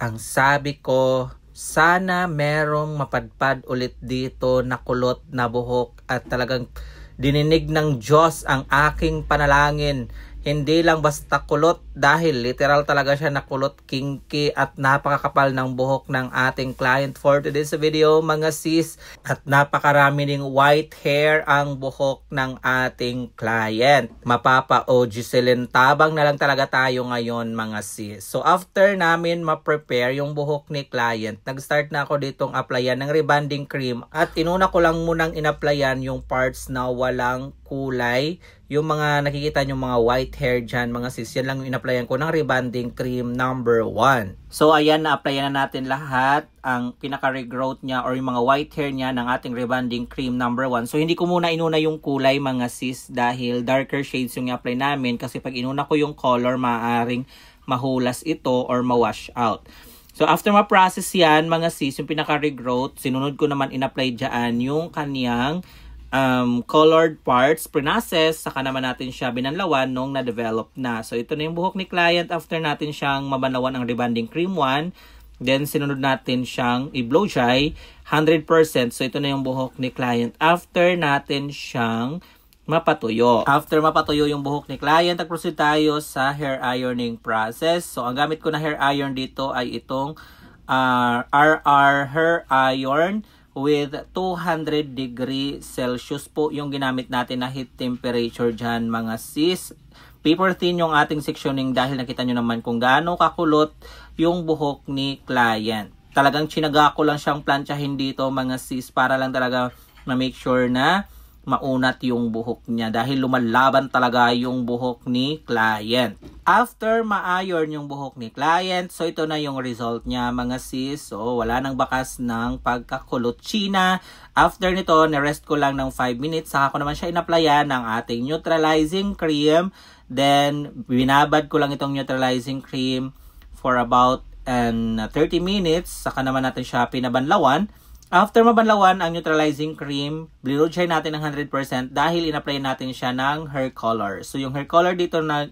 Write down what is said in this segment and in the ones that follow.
Ang sabi ko, sana merong mapadpad ulit dito na kulot na buhok at talagang dininig ng Diyos ang aking panalangin. Hindi lang basta kulot dahil literal talaga siya na kulot, kinky at napakakapal ng buhok ng ating client for today's video mga sis. At napakarami ding white hair ang buhok ng ating client. Mapapa o Giselin tabang na lang talaga tayo ngayon mga sis. So after namin ma-prepare yung buhok ni client, nag-start na ako ditong applyan ng rebonding cream. At inuna ko lang munang inaplayan yung parts na walang kulay. Yung mga nakikita nyo mga white hair dyan mga sis, yan lang yung inaplayan ko ng rebonding cream number 1. So ayan, na-applyan na natin lahat ang pinaka-regrowth niya or yung mga white hair niya ng ating rebonding cream number 1. So hindi ko muna inuna yung kulay mga sis dahil darker shades yung i-apply namin, kasi pag inuna ko yung color maaaring mahulas ito or ma-wash out. So after ma-process yan mga sis, yung pinaka-regrowth, sinunod ko naman in-apply dyan yung kaniyang colored parts, process, saka naman natin siya binanlawan nung na-develop na. So ito na yung buhok ni client after natin siyang mabanlawan ang rebonding cream 1. Then sinunod natin siyang i-blow dry 100%. So ito na yung buhok ni client after natin siyang mapatuyo. After mapatuyo yung buhok ni client, nag-proceed tayo sa hair ironing process. So ang gamit ko na hair iron dito ay itong RR hair iron with 200 degree Celsius po yung ginamit natin na heat temperature dyan mga sis. Paper thin yung ating sectioning dahil nakita nyo naman kung gaano kakulot yung buhok ni client. Talagang chinaga ko lang siyang planchahin dito mga sis para lang talaga ma-make sure na maunat yung buhok niya dahil lumalaban talaga yung buhok ni client. After ma-iron yung buhok ni client, so ito na yung result niya mga sis. So wala nang bakas ng pagkakulot china. After nito, nirest ko lang ng 5 minutes. Saka ko naman siya inaplayan ng ating neutralizing cream. Then binabad ko lang itong neutralizing cream for about 30 minutes. Saka naman natin siya pinabanlawan. After mabanlawan ang neutralizing cream, blow dry natin ng 100% dahil in-apply natin siya ng hair color. So yung hair color dito na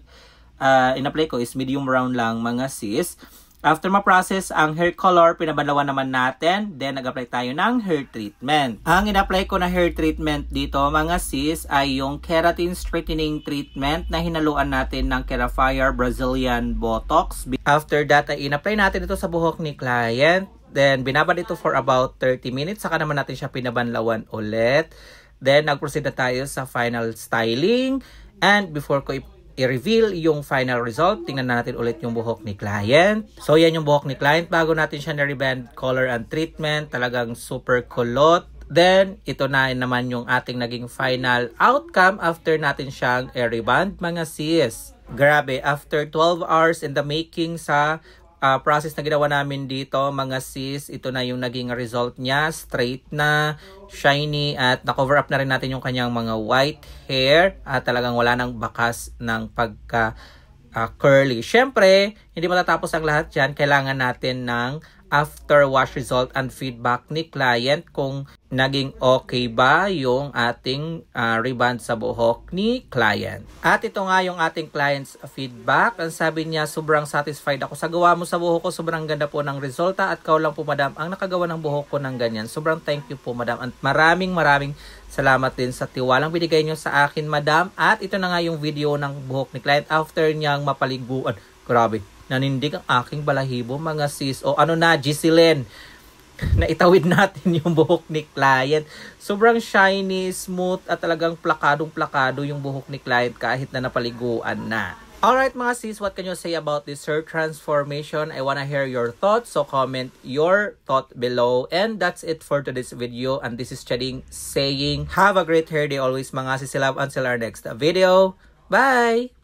in-apply ko is medium brown lang mga sis. After ma-process ang hair color, pinabanlawan naman natin. Then nag-apply tayo ng hair treatment. Ang in-apply ko na hair treatment dito mga sis ay yung keratin straightening treatment na hinaluan natin ng Kerafire Brazilian Botox. After that ay in-apply natin ito sa buhok ni client. Then, binabad ito for about 30 minutes. Saka naman natin siya pinabanlawan ulit. Then, nag-proceed na tayo sa final styling. And before ko i-reveal yung final result, tingnan natin ulit yung buhok ni client. So, yan yung buhok ni client. Bago natin siya na-reband color and treatment, talagang super kulot. Then, ito na naman yung ating naging final outcome after natin siyang i-reband, mga sis. Grabe, after 12 hours in the making sa process na ginawa namin dito mga sis, ito na yung naging result niya. Straight na, shiny, at na-cover up na rin natin yung kanyang mga white hair at talagang wala nang bakas ng pagka curly. Syempre, hindi matatapos ang lahat dyan. Kailangan natin ng after wash result and feedback ni client kung naging okay ba yung ating reband sa buhok ni client. At ito nga yung ating client's feedback. Ang sabi niya, sobrang satisfied ako sa gawa mo sa buhok ko. Sobrang ganda po ng resulta at ikaw lang po madam ang nakagawa ng buhok ko ng ganyan. Sobrang thank you po madam. At maraming salamat din sa tiwalang binigay nyo sa akin madam. At ito na nga yung video ng buhok ni client after niyang mapaliguan. Grabe. Nanindig ang aking balahibo mga sis. O ano na, Giselin, naitawid natin yung buhok ni client. Sobrang shiny, smooth at talagang plakadong-plakado yung buhok ni client kahit na napaliguan na. Alright mga sis, what can you say about this hair transformation? I wanna hear your thoughts, so comment your thought below. And that's it for today's video. And this is Chading saying, have a great hair day always mga sis. Love until our next video. Bye!